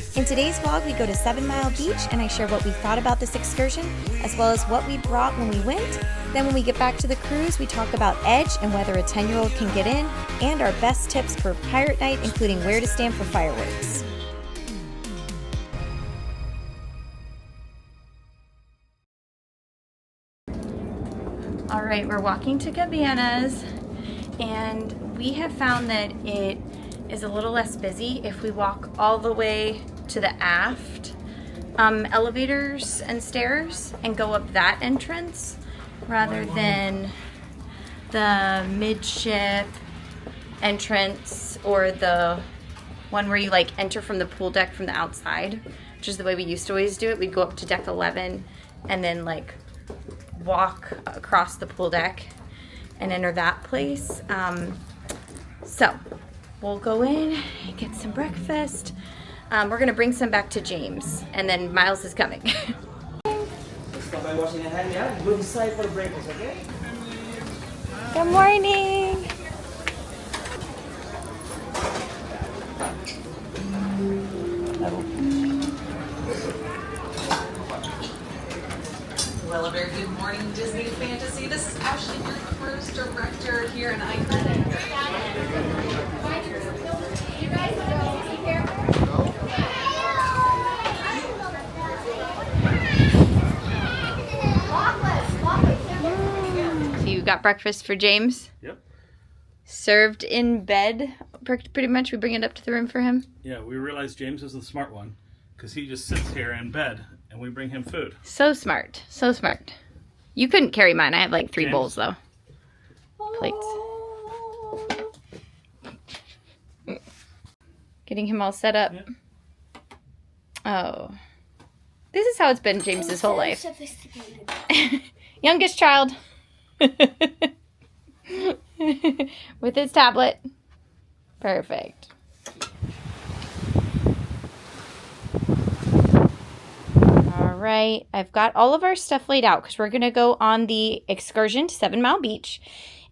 In today's vlog, we go to 7 Mile Beach and I share what we thought about this excursion, as well as what we brought when we went. Then when we get back to the cruise, we talk about Edge and whether a 10-year-old can get in, and our best tips for pirate night, including where to stand for fireworks. All right, we're walking to Cabanas, and we have found that it is a little less busy if we walk all the way to the aft elevators and stairs and go up that entrance rather than the midship entrance or the one where you like enter from the pool deck from the outside, which is the way we used to always do it. We'd go up to deck 11 and then like walk across the pool deck and enter that place. So we'll go in and get some breakfast. We're gonna bring some back to James, and then Miles is coming. Start by washing your hand, yeah? Go inside for breakfast, okay? Good morning. Well, a very good morning, Disney Fantasy. This is Ashley, your cruise director here in Icon. So you got breakfast for James? Yep. Served in bed, pretty much. We bring it up to the room for him. Yeah, we realized James is the smart one because he just sits here in bed and we bring him food. So smart. So smart. You couldn't carry mine. I have like 3 James. bowls though. Plates. Getting him all set up. Yep. Oh. This is how it's been James's whole life. Youngest child. With his tablet. Perfect. All right, I've got all of our stuff laid out because we're going to go on the excursion to 7 Mile Beach.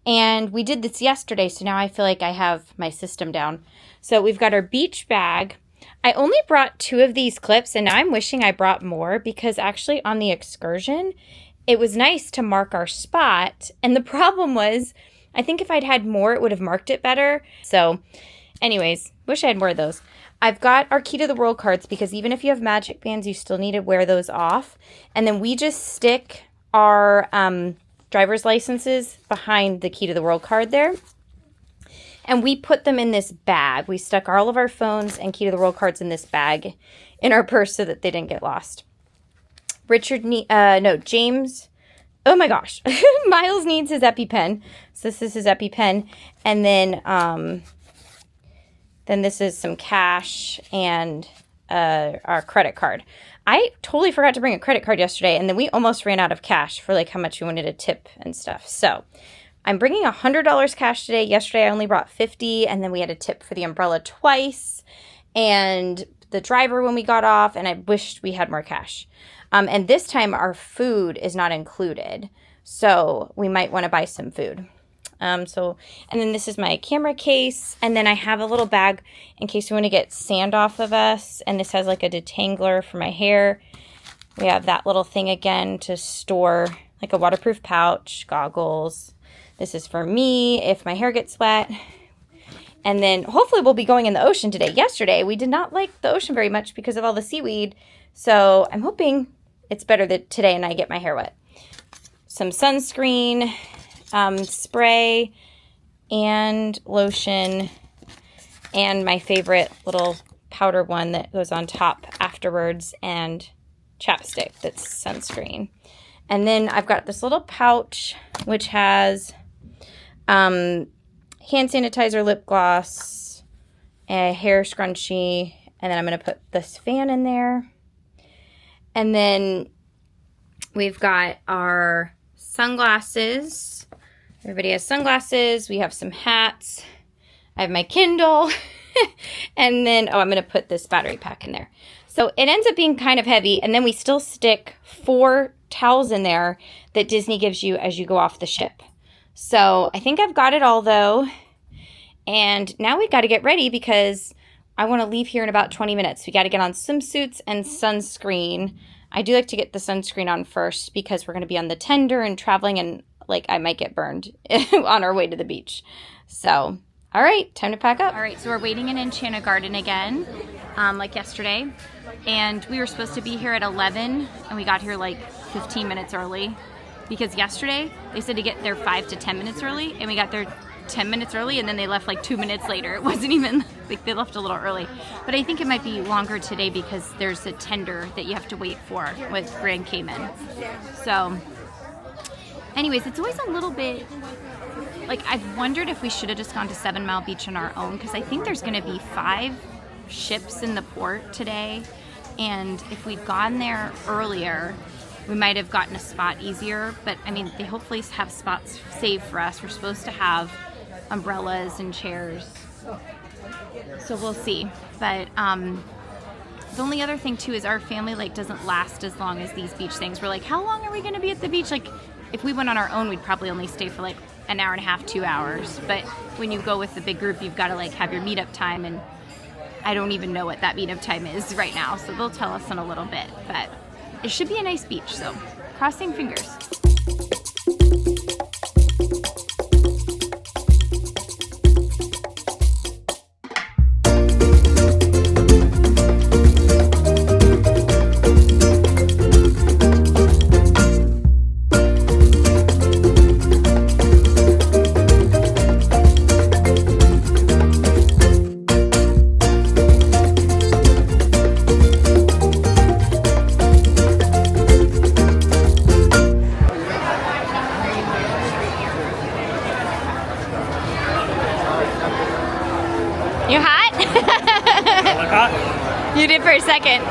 And we did this yesterday, so now I feel like I have my system down. So we've got our beach bag. I only brought 2 of these clips, and now I'm wishing I brought more because actually on the excursion, it was nice to mark our spot. And the problem was, I think if I'd had more, it would have marked it better. So anyways, wish I had more of those. I've got our Key to the World cards because even if you have magic bands, you still need to wear those off. And then we just stick our driver's licenses behind the Key to the World card there. And we put them in this bag. We stuck all of our phones and Key to the World cards in this bag in our purse so that they didn't get lost. James, oh my gosh. Miles needs his EpiPen. So this is his EpiPen. And then this is some cash and our credit card. I totally forgot to bring a credit card yesterday, and then we almost ran out of cash for like how much we wanted to tip and stuff. So I'm bringing $100 cash today. Yesterday I only brought $50, and then we had a tip for the umbrella twice and the driver when we got off, and I wished we had more cash. And this time our food is not included, so we might want to buy some food. And then this is my camera case, and then I have a little bag in case we want to get sand off of us, and this has like a detangler for my hair. We have that little thing again to store like a waterproof pouch, goggles. This is for me if my hair gets wet. And then hopefully we'll be going in the ocean today. Yesterday we did not like the ocean very much because of all the seaweed, so I'm hoping it's better that today and I get my hair wet. Some sunscreen, spray and lotion, and my favorite little powder one that goes on top afterwards, and chapstick that's sunscreen. And then I've got this little pouch which has hand sanitizer, lip gloss, a hair scrunchie, and then I'm going to put this fan in there. And then we've got our sunglasses. Everybody has sunglasses. We have some hats. I have my Kindle. And then, I'm going to put this battery pack in there. So it ends up being kind of heavy. And then we still stick 4 towels in there that Disney gives you as you go off the ship. So I think I've got it all though. And now we got to get ready because I want to leave here in about 20 minutes. We got to get on swimsuits and sunscreen. I do like to get the sunscreen on first because we're going to be on the tender and traveling, and like I might get burned on our way to the beach. So, all right, time to pack up. All right, so we're waiting in Enchanted Garden again, like yesterday. And we were supposed to be here at 11, and we got here like 15 minutes early. Because yesterday, they said to get there 5 to 10 minutes early, and we got there 10 minutes early, and then they left like 2 minutes later. It wasn't even, like they left a little early. But I think it might be longer today because there's a tender that you have to wait for with Grand Cayman. So, anyways, it's always a little bit, like I've wondered if we should have just gone to 7 Mile Beach on our own, because I think there's gonna be 5 ships in the port today. And if we'd gone there earlier, we might have gotten a spot easier, but I mean, they hopefully have spots saved for us. We're supposed to have umbrellas and chairs, so we'll see. But the only other thing too is our family like doesn't last as long as these beach things. We're like, how long are we going to be at the beach? Like, if we went on our own, we'd probably only stay for like an hour and a half, 2 hours. But when you go with the big group, you've got to like have your meetup time, and I don't even know what that meetup time is right now, so they'll tell us in a little bit. But it should be a nice beach, so crossing fingers. You hot? Like hot? You did for a second.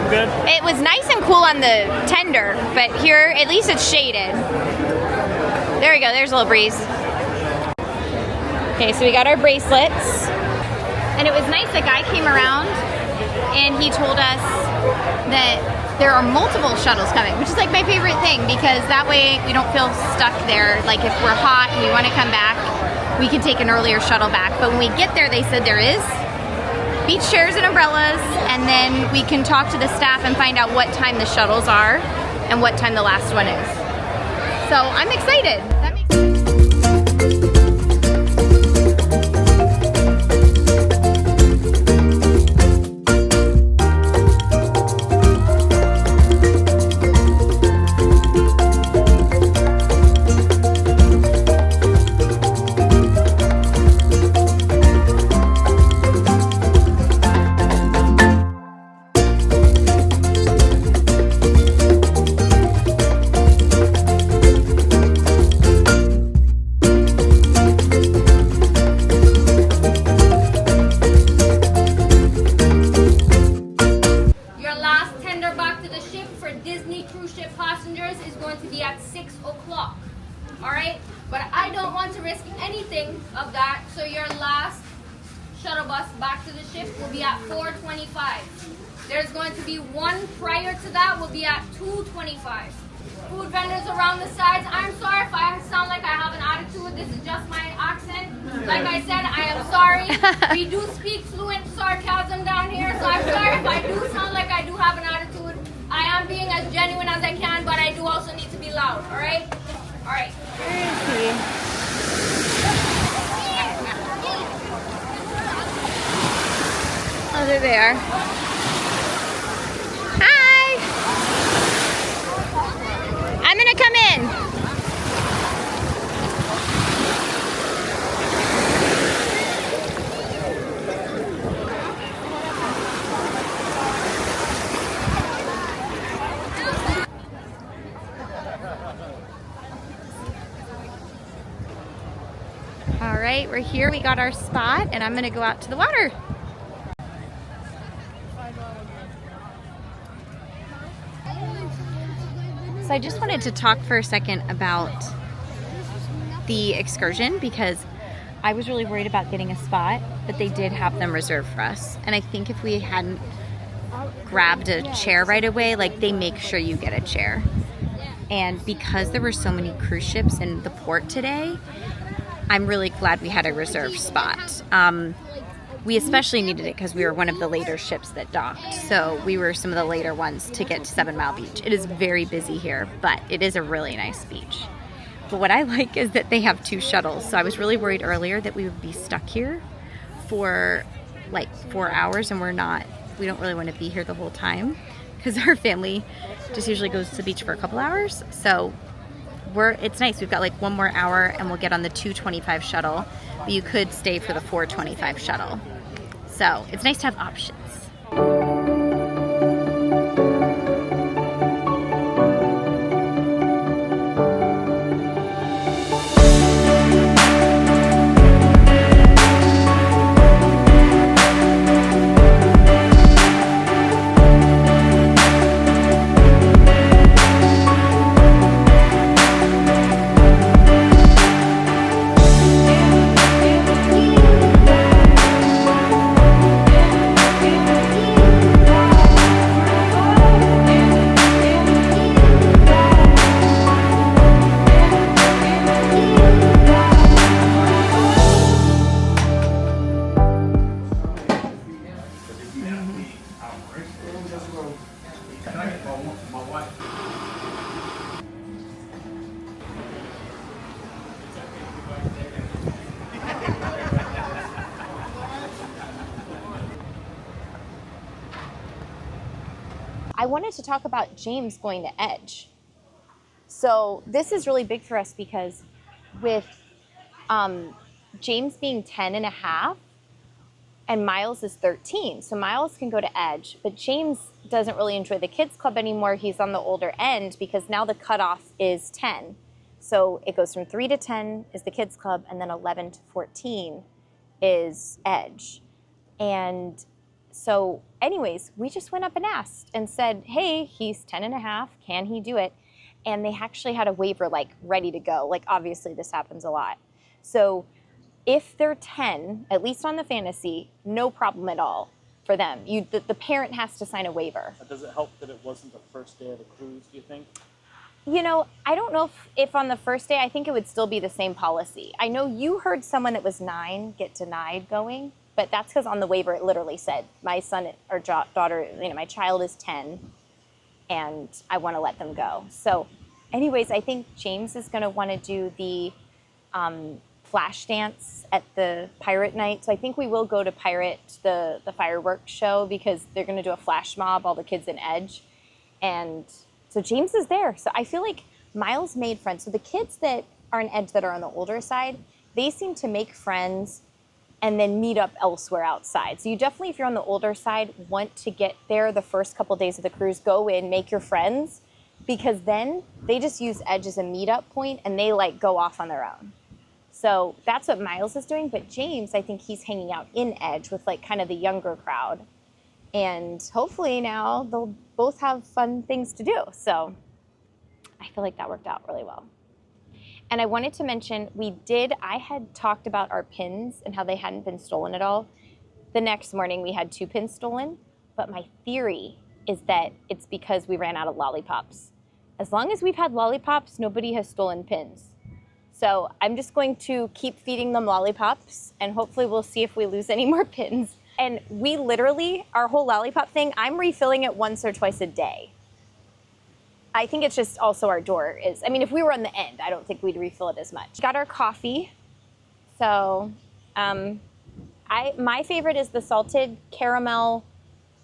Good. It was nice and cool on the tender, but here, at least it's shaded. There we go, there's a little breeze. Okay, so we got our bracelets. And it was nice, the guy came around and he told us that there are multiple shuttles coming, which is like my favorite thing, because that way we don't feel stuck there. Like if we're hot and we want to come back, we can take an earlier shuttle back. But when we get there, they said there is beach chairs and umbrellas, and then we can talk to the staff and find out what time the shuttles are and what time the last one is. So I'm excited. That makes Disney cruise ship passengers is going to be at 6 o'clock. Alright? But I don't want to risk anything of that, so your last shuttle bus back to the ship will be at 4:25. There's going to be one prior to that, will be at 2:25. Food vendors around the sides. I'm sorry if I sound like I have an attitude. This is just my accent. Like I said, I am sorry. We do speak fluent sarcasm down here, so I'm sorry if I do sound like I do have an attitude. I am being as genuine as I can, but I do also need to be loud, alright? Alright. Oh, there they are. Hi! I'm gonna come in. All right, we're here. We got our spot, and I'm gonna go out to the water. So I just wanted to talk for a second about the excursion, because I was really worried about getting a spot, but they did have them reserved for us. And I think if we hadn't grabbed a chair right away, like they make sure you get a chair. And because there were so many cruise ships in the port today, I'm really glad we had a reserved spot. we especially needed it because we were one of the later ships that docked. So we were some of the later ones to get to 7 Mile Beach. It is very busy here, but it is a really nice beach. But what I like is that they have 2 shuttles. So I was really worried earlier that we would be stuck here for like 4 hours, and we don't really want to be here the whole time because our family just usually goes to the beach for a couple hours. So it's nice. We've got like 1 more hour and we'll get on the 2:25 shuttle, but you could stay for the 4:25 shuttle. So it's nice to have options. I wanted to talk about James going to Edge. So this is really big for us because with James being 10 and a half and Miles is 13. So Miles can go to Edge, but James doesn't really enjoy the kids club anymore. He's on the older end because now the cutoff is 10. So it goes from 3 to 10 is the kids club, and then 11 to 14 is Edge. And so anyways, we just went up and asked and said, hey, he's 10 and a half. Can he do it? And they actually had a waiver like ready to go. Like obviously this happens a lot. So if they're 10, at least on the fantasy, no problem at all for them. The parent has to sign a waiver. Does it help that it wasn't the first day of the cruise, do you think? You know, I don't know if on the first day, I think it would still be the same policy. I know you heard someone that was 9 get denied going. But that's because on the waiver it literally said, my son or daughter, my child is 10 and I want to let them go. So anyways, I think James is going to want to do the flash dance at the pirate night. So I think we will go to Pirate, the fireworks show, because they're going to do a flash mob, all the kids in Edge. And so James is there. So I feel like Miles made friends. So the kids that are in Edge that are on the older side, they seem to make friends and then meet up elsewhere outside. So you definitely, if you're on the older side, want to get there the first couple days of the cruise, go in, make your friends, because then they just use Edge as a meetup point and they like go off on their own. So that's what Miles is doing. But James, I think he's hanging out in Edge with like kind of the younger crowd. And hopefully now they'll both have fun things to do. So I feel like that worked out really well. And I wanted to mention, I had talked about our pins and how they hadn't been stolen at all. The next morning we had 2 pins stolen, but my theory is that it's because we ran out of lollipops. As long as we've had lollipops, nobody has stolen pins. So I'm just going to keep feeding them lollipops and hopefully we'll see if we lose any more pins. And we literally, our whole lollipop thing, I'm refilling it once or twice a day. I think it's just also our door is, if we were on the end, I don't think we'd refill it as much. Got our coffee. So my favorite is the salted caramel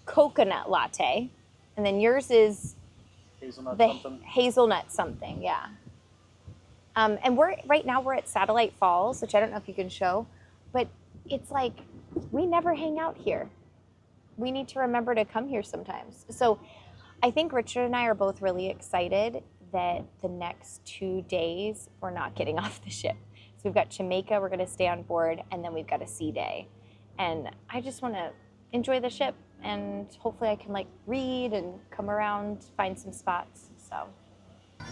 coconut latte. And then yours is hazelnut something, yeah. And right now we're at Satellite Falls, which I don't know if you can show, but it's like, we never hang out here. We need to remember to come here sometimes. So I think Richard and I are both really excited that the next 2 days we're not getting off the ship. So we've got Jamaica, we're gonna stay on board, and then we've got a sea day. And I just wanna enjoy the ship, and hopefully I can like read and come around, find some spots, so.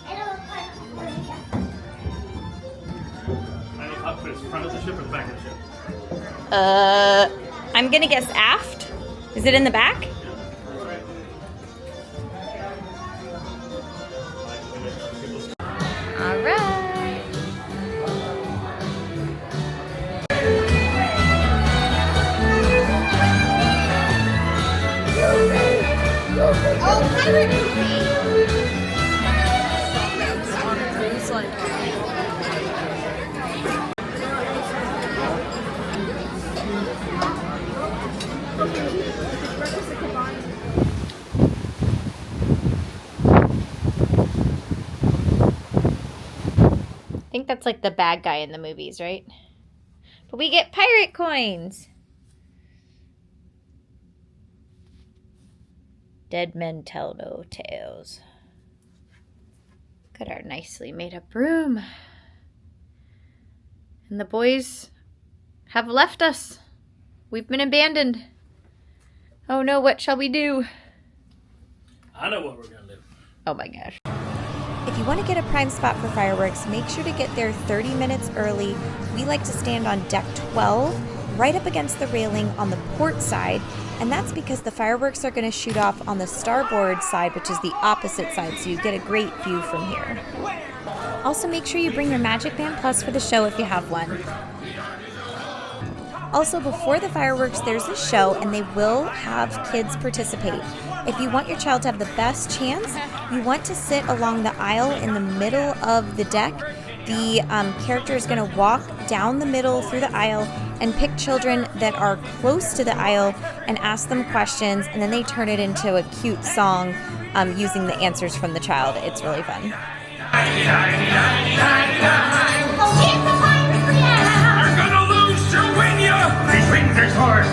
Any outfits, front of the ship or the back of the ship? I'm gonna guess aft. Is it in the back? All right. Oh, pirate movie. On a cruise, like. I think that's like the bad guy in the movies, right? But we get pirate coins. Dead men tell no tales. Look at our nicely made up room. And the boys have left us. We've been abandoned. Oh no, what shall we do? I know what we're gonna do. Oh my gosh. If you want to get a prime spot for fireworks, make sure to get there 30 minutes early. We like to stand on deck 12, right up against the railing on the port side, and that's because the fireworks are going to shoot off on the starboard side, which is the opposite side, so you get a great view from here. Also, make sure you bring your Magic Band Plus for the show if you have one. Also, before the fireworks, there's a show, and they will have kids participate. If you want your child to have the best chance, you want to sit along the aisle in the middle of the deck. The character is going to walk down the middle through the aisle and pick children that are close to the aisle and ask them questions, and then they turn it into a cute song using the answers from the child. It's really fun. You're gonna lose to win ya! These rings are sore.